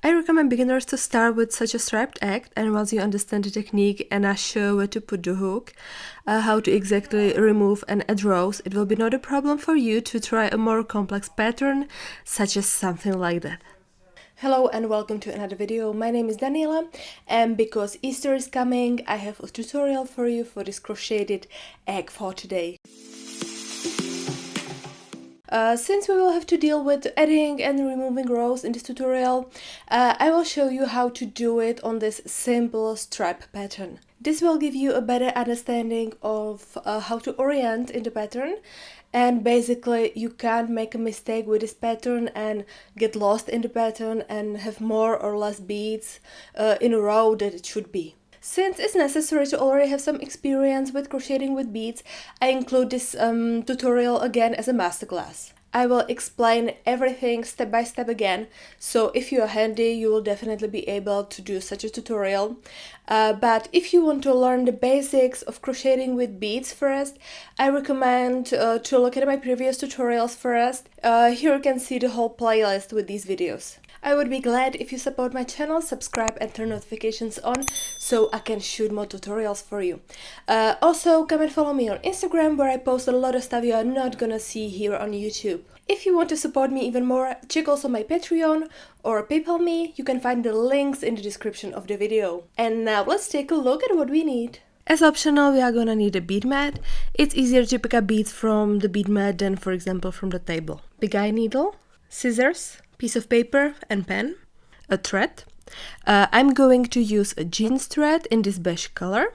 I recommend beginners to start with such a striped egg, and once you understand the technique and are sure where to put the hook, how to exactly remove and add rows, it will be not a problem for you to try a more complex pattern, such as something like that. Hello and welcome to another video. My name is Daniela, and because Easter is coming, I have a tutorial for you for this crocheted egg for today. Since we will have to deal with adding and removing rows in this tutorial, I will show you how to do it on this simple stripe pattern. This will give you a better understanding of how to orient in the pattern, and basically you can't make a mistake with this pattern and get lost in the pattern and have more or less beads in a row that it should be. Since it's necessary to already have some experience with crocheting with beads, I include this tutorial again as a masterclass. I will explain everything step by step again, so if you are handy, you will definitely be able to do such a tutorial. But if you want to learn the basics of crocheting with beads first, I recommend to look at my previous tutorials first. Here you can see the whole playlist with these videos. I would be glad if you support my channel, subscribe and turn notifications on so I can shoot more tutorials for you. Also, come and follow me on Instagram, where I post a lot of stuff you are not gonna see here on YouTube. If you want to support me even more, check also my Patreon or PayPal me. You can find the links in the description of the video. And now let's take a look at what we need. As optional, we are gonna need a bead mat. It's easier to pick up beads from the bead mat than, for example, from the table. Big eye needle, scissors, piece of paper and pen, a thread. I'm going to use a jeans thread in this beige color.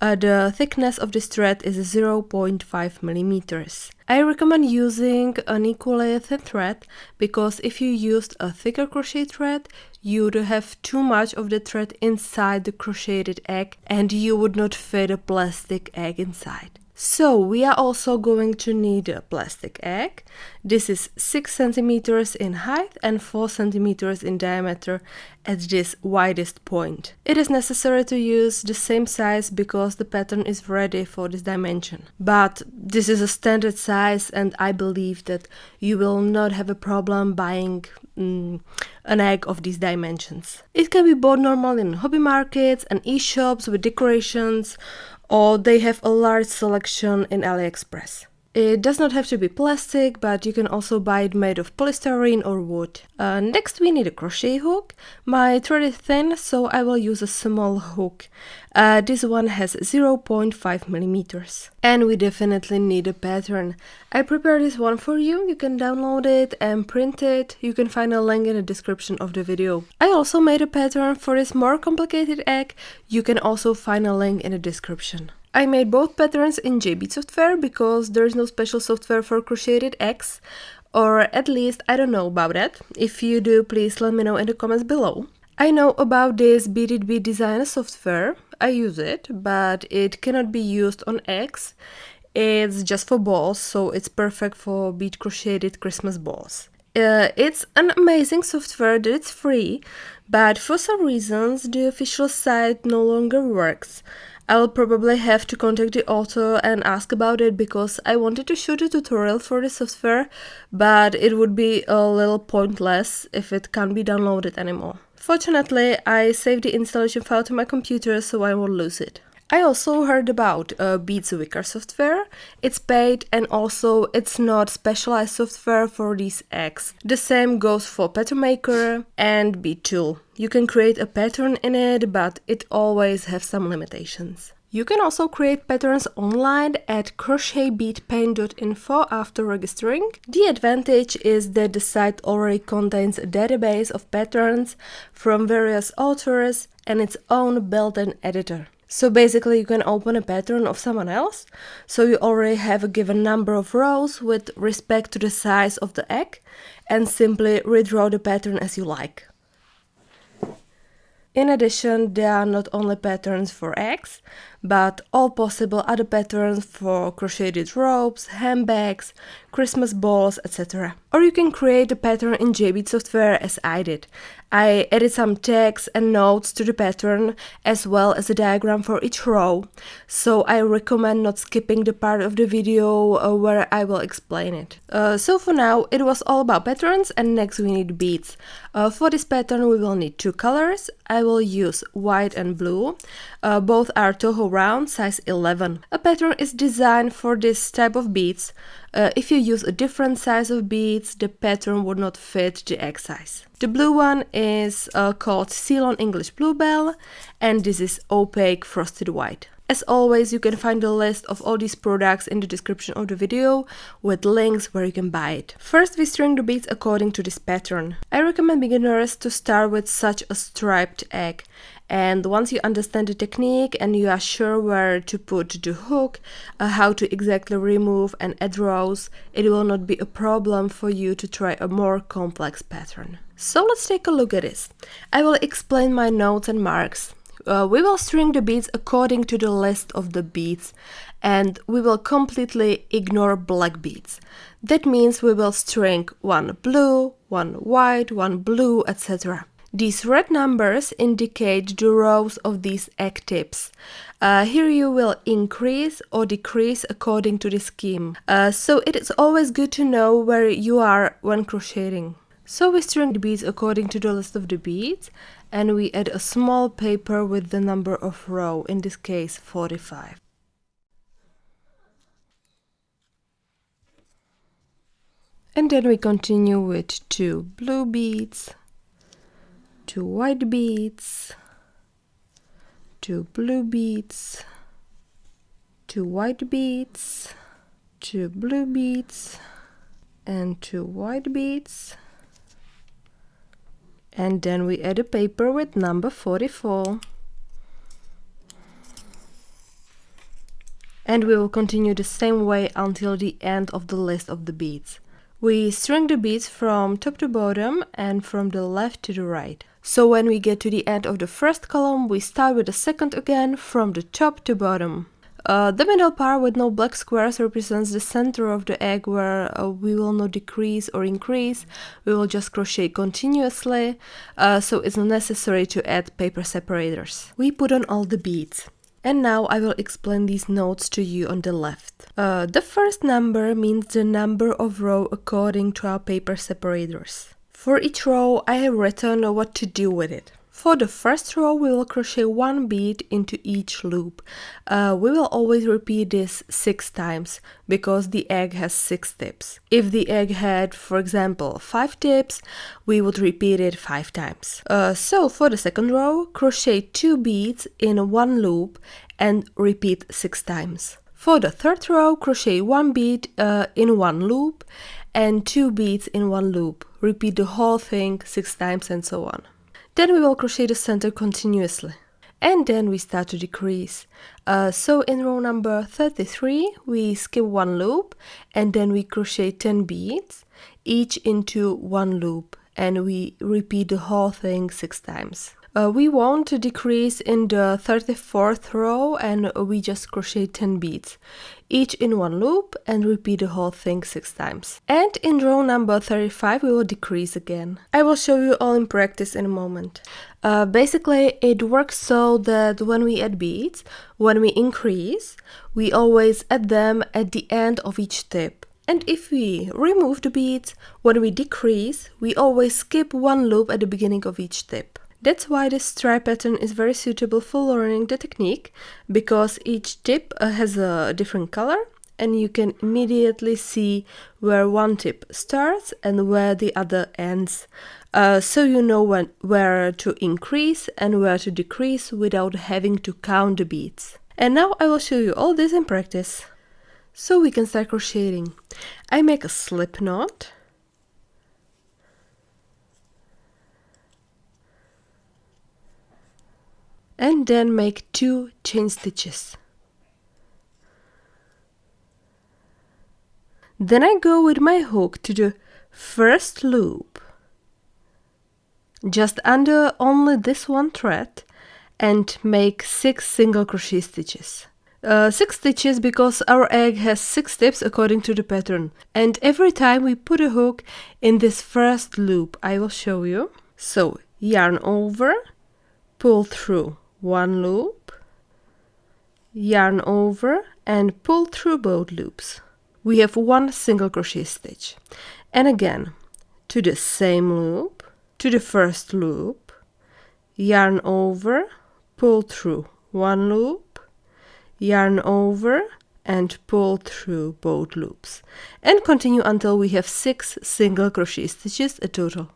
The thickness of this thread is 0.5 millimeters. I recommend using an equally thin thread, because if you used a thicker crochet thread, you would have too much of the thread inside the crocheted egg and you would not fit a plastic egg inside. So we are also going to need a plastic egg. This is 6 centimeters in height and 4 centimeters in diameter at this widest point. It is necessary to use the same size because the pattern is ready for this dimension. But this is a standard size, and I believe that you will not have a problem buying an egg of these dimensions. It can be bought normally in hobby markets and e-shops with decorations, or they have a large selection in AliExpress. It does not have to be plastic, but you can also buy it made of polystyrene or wood. Next we need a crochet hook. My thread is thin, so I will use a small hook. This one has 0.5 millimeters. And we definitely need a pattern. I prepared this one for you. You can download it and print it. You can find a link in the description of the video. I also made a pattern for this more complicated egg. You can also find a link in the description. I made both patterns in Bead software because there is no special software for crocheted eggs, or at least I don't know about that. If you do, please let me know in the comments below. I know about this Beaded Bead Designer software. I use it, but it cannot be used on eggs. It's just for balls, so it's perfect for bead crocheted Christmas balls. It's an amazing software that it's free, but for some reasons the official site no longer works. I'll probably have to contact the author and ask about it, because I wanted to shoot a tutorial for the software, but it would be a little pointless if it can't be downloaded anymore. Fortunately, I saved the installation file to my computer, so I won't lose it. I also heard about Bead's Wicker software. It's paid, and also it's not specialized software for these eggs. The same goes for Pattern Maker and Bead Tool. You can create a pattern in it, but it always has some limitations. You can also create patterns online at crochetbeadpaint.info after registering. The advantage is that the site already contains a database of patterns from various authors and its own built-in editor. So basically you can open a pattern of someone else, so you already have a given number of rows with respect to the size of the egg, and simply redraw the pattern as you like. In addition, there are not only patterns for eggs, but all possible other patterns for crocheted ropes, handbags, Christmas balls, etc. Or you can create a pattern in Bead software as I did. I added some text and notes to the pattern as well as a diagram for each row, so I recommend not skipping the part of the video where I will explain it. So for now it was all about patterns, and next we need beads. For this pattern we will need two colors. I will use white and blue. Both are Toho round, size 11. A pattern is designed for this type of beads. If you use a different size of beads, the pattern would not fit the egg size. The blue one is called Ceylon English Bluebell, and this is opaque frosted white. As always, you can find the list of all these products in the description of the video with links where you can buy it. First, we string the beads according to this pattern. I recommend beginners to start with such a striped egg, and once you understand the technique and you are sure where to put the hook, how to exactly remove and add rows, it will not be a problem for you to try a more complex pattern. So let's take a look at this. I will explain my notes and marks. We will string the beads according to the list of the beads, and we will completely ignore black beads. That means we will string one blue, one white, one blue, etc. These red numbers indicate the rows of these egg tips. Here you will increase or decrease according to the scheme. So it is always good to know where you are when crocheting. So we string the beads according to the list of the beads, and we add a small paper with the number of row, in this case 45. And then we continue with two blue beads, two white beads, two blue beads, two white beads, two blue beads, and two white beads. And then we add a paper with number 44. And we will continue the same way until the end of the list of the beads. We string the beads from top to bottom and from the left to the right. So when we get to the end of the first column, we start with the second again from the top to bottom. The middle part with no black squares represents the center of the egg, where we will not decrease or increase, we will just crochet continuously, so it's not necessary to add paper separators. We put on all the beads. And now I will explain these notes to you on the left. The first number means the number of row according to our paper separators. For each row I have written what to do with it. For the first row we will crochet one bead into each loop. We will always repeat this 6 times because the egg has 6 tips. If the egg had, for example, 5 tips, we would repeat it 5 times. So for the second row, crochet 2 beads in one loop and repeat 6 times. For the third row, crochet 1 bead in one loop and 2 beads in one loop. Repeat the whole thing 6 times and so on. Then we will crochet the center continuously, and then we start to decrease. So in row number 33 we skip one loop, and then we crochet 10 beads each into one loop, and we repeat the whole thing 6 times. We won't decrease in the 34th row, and we just crochet 10 beads each in one loop and repeat the whole thing 6 times. And in row number 35 we will decrease again. I will show you all in practice in a moment. Basically it works so that when we add beads, when we increase, we always add them at the end of each tip. And if we remove the beads, when we decrease, we always skip one loop at the beginning of each tip. That's why this stripe pattern is very suitable for learning the technique, because each tip has a different color and you can immediately see where one tip starts and where the other ends. So you know where to increase and where to decrease without having to count the beads. And now I will show you all this in practice. So we can start crocheting. I make a slip knot. And then make 2 chain stitches. Then I go with my hook to the first loop, just under only this one thread, and make 6 single crochet stitches. 6 stitches because our egg has 6 tips according to the pattern, and every time we put a hook in this first loop, I will show you. So yarn over, pull through 1 loop, yarn over and pull through both loops. We have 1 single crochet stitch, and again to the same loop, to the first loop, yarn over, pull through 1 loop, yarn over and pull through both loops, and continue until we have 6 single crochet stitches a total.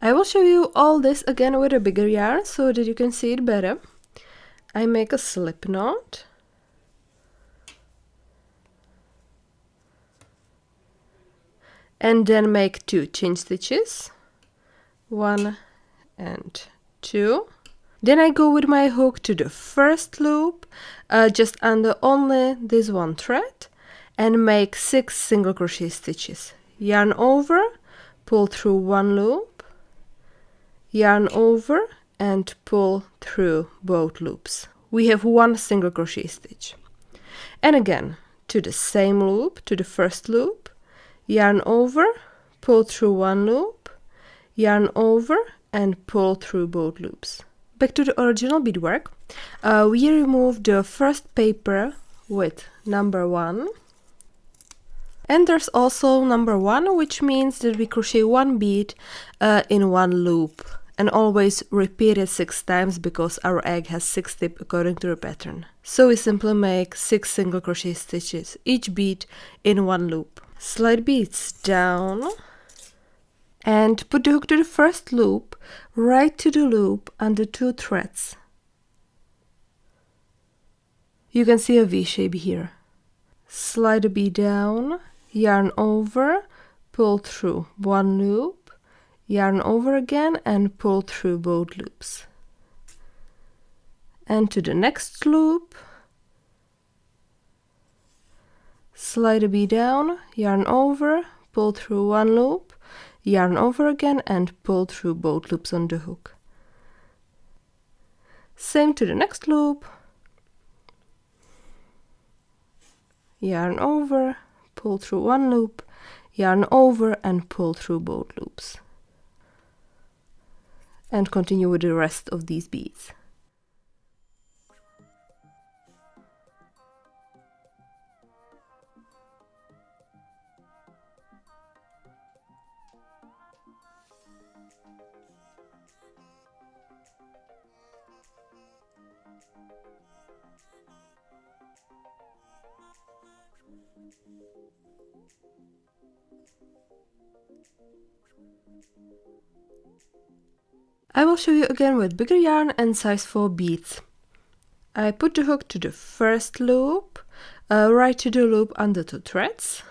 I will show you all this again with a bigger yarn so that you can see it better. I make a slip knot. And then make 2 chain stitches. 1 and 2. Then I go with my hook to the first loop, just under only this 1 thread, and make 6 single crochet stitches. Yarn over, pull through 1 loop, yarn over and pull through both loops. We have 1 single crochet stitch. And again, to the same loop, to the first loop, yarn over, pull through 1 loop, yarn over and pull through both loops. Back to the original beadwork. We remove the first paper with number 1. And there's also number 1, which means that we crochet 1 bead in 1 loop. And always repeat it 6 times because our egg has 6 tips according to the pattern. So we simply make 6 single crochet stitches, each bead in 1 loop. Slide beads down and put the hook to the first loop, right to the loop under 2 threads. You can see a V shape here. Slide a bead down, yarn over, pull through 1 loop, yarn over again and pull through both loops. And to the next loop, slide a bead down, yarn over, pull through 1 loop, yarn over again and pull through both loops on the hook. Same to the next loop, yarn over, pull through 1 loop, yarn over and pull through both loops. And continue with the rest of these beads. I will show you again with bigger yarn and size 4 beads. I put the hook to the first loop, right to the loop under 2 threads.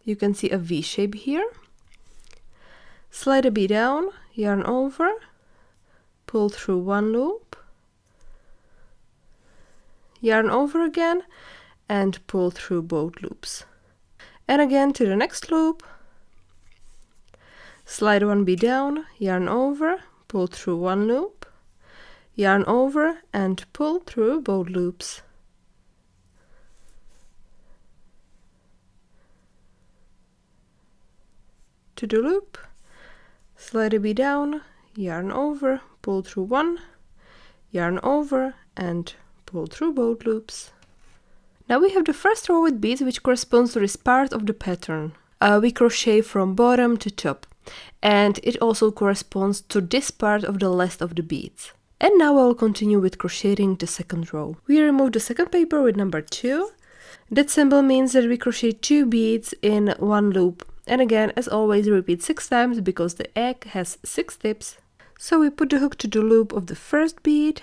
You can see a V shape here. Slide a bead down, yarn over, pull through 1 loop, yarn over again and pull through both loops. And again to the next loop, slide 1 bead down, yarn over, pull through 1 loop, yarn over and pull through both loops. To the loop, slide a bead down, yarn over, pull through 1, yarn over and pull through both loops. Now we have the first row with beads which corresponds to this part of the pattern. We crochet from bottom to top. And it also corresponds to this part of the last of the beads. And now I will continue with crocheting the second row. We remove the second paper with number 2. That symbol means that we crochet 2 beads in 1 loop. And again, as always, repeat 6 times because the egg has 6 tips. So we put the hook to the loop of the first bead,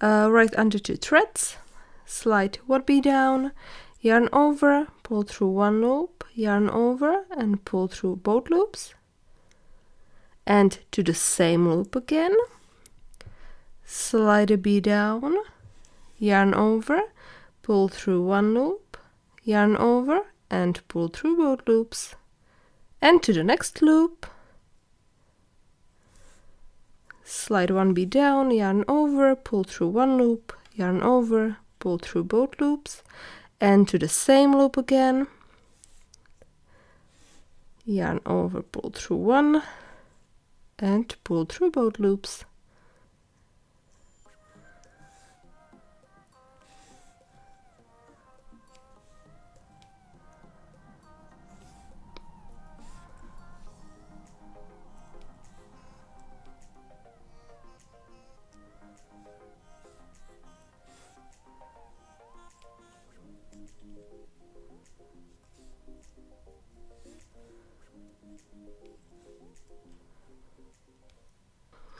right under 2 threads, slide one bead down, yarn over, pull through one loop, yarn over and pull through both loops, and to the same loop again, slide a bead down, yarn over, pull through one loop, yarn over and pull through both loops, and to the next loop, slide one bead down, yarn over, pull through one loop, yarn over, pull through both loops, and to the same loop again, yarn over, pull through one and pull through both loops.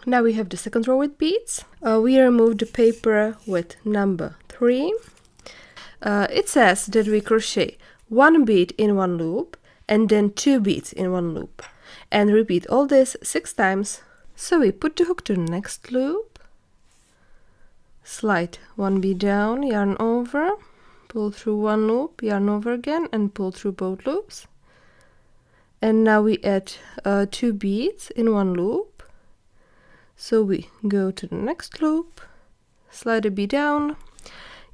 Now we have the second row with beads. We remove the paper with number 3. It says that we crochet 1 bead in one loop and then 2 beads in one loop, and repeat all this 6 times. So we put the hook to the next loop, slide 1 bead down, yarn over, pull through one loop, yarn over again and pull through both loops, and now we add 2 beads in one loop. So we go to the next loop, slide a bead down,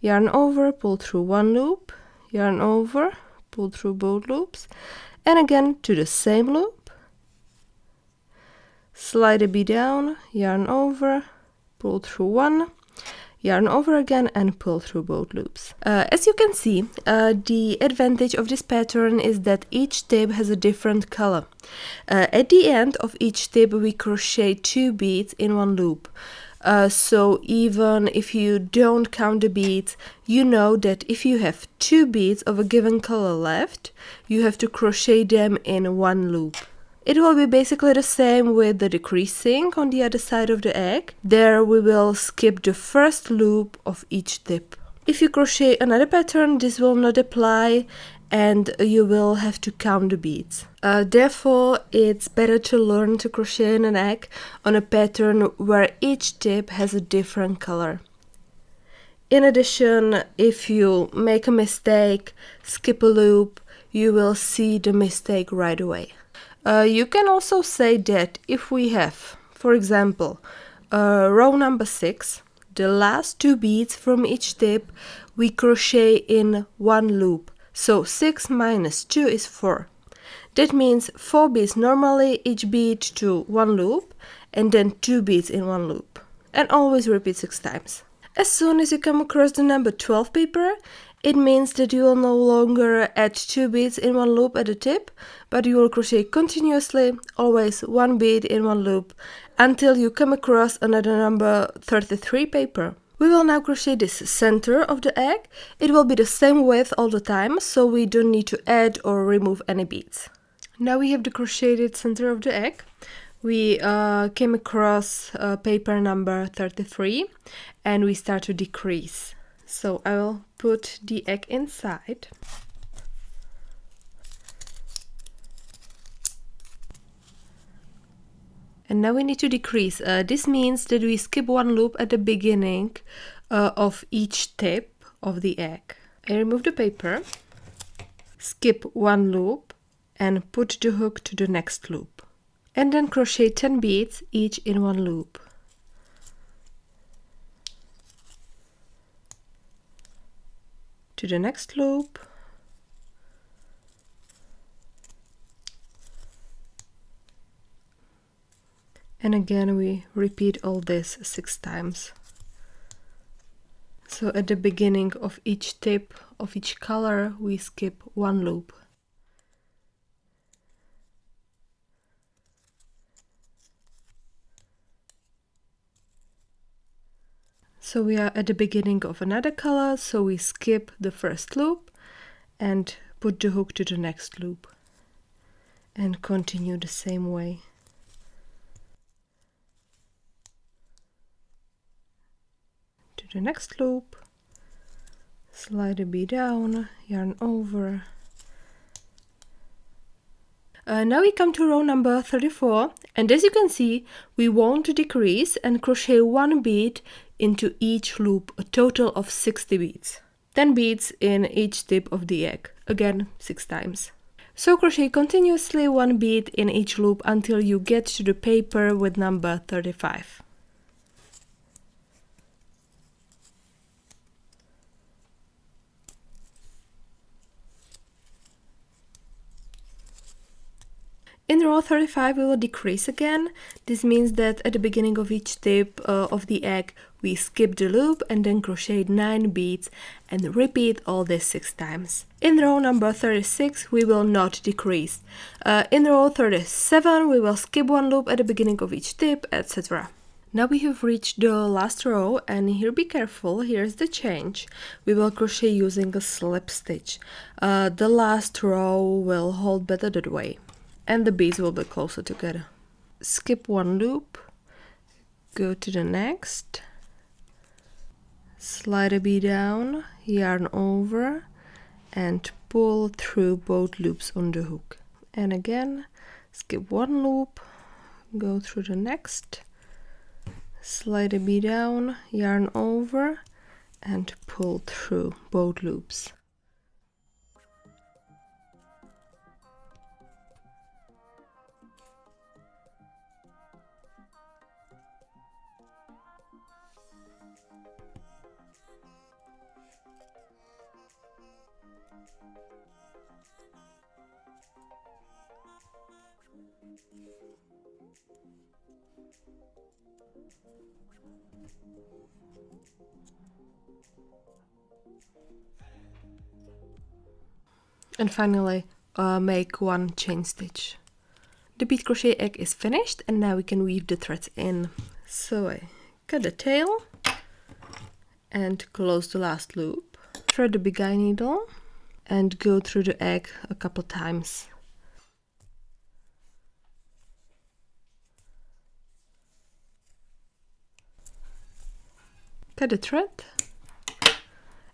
yarn over, pull through one loop, yarn over, pull through both loops, and again to the same loop, slide a bead down, yarn over, pull through one, yarn over again and pull through both loops. As you can see, the advantage of this pattern is that each tip has a different color. At the end of each tip we crochet 2 beads in one loop. So even if you don't count the beads, you know that if you have 2 beads of a given color left, you have to crochet them in one loop. It will be basically the same with the decreasing on the other side of the egg. There we will skip the first loop of each tip. If you crochet another pattern, this will not apply and you will have to count the beads. Therefore, it's better to learn to crochet in an egg on a pattern where each tip has a different color. In addition, if you make a mistake, skip a loop, you will see the mistake right away. You can also say that if we have, for example, row number 6, the last 2 beads from each tip we crochet in one loop. So 6 minus 2 is 4. That means 4 beads normally, each bead to one loop, and then 2 beads in one loop. And always repeat 6 times. As soon as you come across the number 12 paper, it means that you will no longer add 2 beads in one loop at the tip, but you will crochet continuously, always 1 bead in one loop, until you come across another number 33 paper. We will now crochet this center of the egg. It will be the same width all the time, so we don't need to add or remove any beads. Now we have the crocheted center of the egg. We came across paper number 33 and we start to decrease. So I will put the egg inside. And now we need to decrease. This means that we skip one loop at the beginning of each tip of the egg. I remove the paper, skip one loop and put the hook to the next loop. And then crochet 10 beads each in one loop. To the next loop. And again we repeat all this 6 times. So at the beginning of each tip of each color we skip one loop. So we are at the beginning of another color, so we skip the first loop and put the hook to the next loop and continue the same way. To the next loop, slide the bead down, yarn over. Now we come to row number 34, and as you can see, we won't decrease and crochet 1 bead into each loop, a total of 60 beads. 10 beads in each tip of the egg, again 6 times. So crochet continuously 1 bead in each loop until you get to the paper with number 35. In row 35 we will decrease again. This means that at the beginning of each tip of the egg we skip the loop and then crochet 9 beads and repeat all this 6 times. In row number 36 we will not decrease. In row 37 we will skip 1 loop at the beginning of each tip, etc. Now we have reached the last row, and here be careful, here's the change. We will crochet using a slip stitch. The last row will hold better that way, and the beads will be closer together. Skip 1 loop, go to the next, slide a bead down, yarn over, and pull through both loops on the hook. And again, skip 1 loop, go through the next, slide a bead down, yarn over, and pull through both loops. And finally, make 1 chain stitch. The bead crochet egg is finished, and now we can weave the threads in. So I cut the tail and close the last loop. Thread the big guy needle and go through the egg a couple times. Cut the thread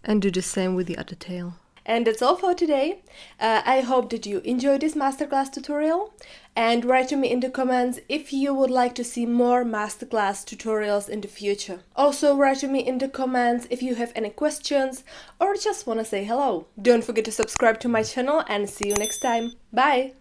and do the same with the other tail. And that's all for today. I hope that you enjoyed this masterclass tutorial, and write to me in the comments if you would like to see more masterclass tutorials in the future. Also write to me in the comments if you have any questions or just want to say hello. Don't forget to subscribe to my channel, and see you next time. Bye!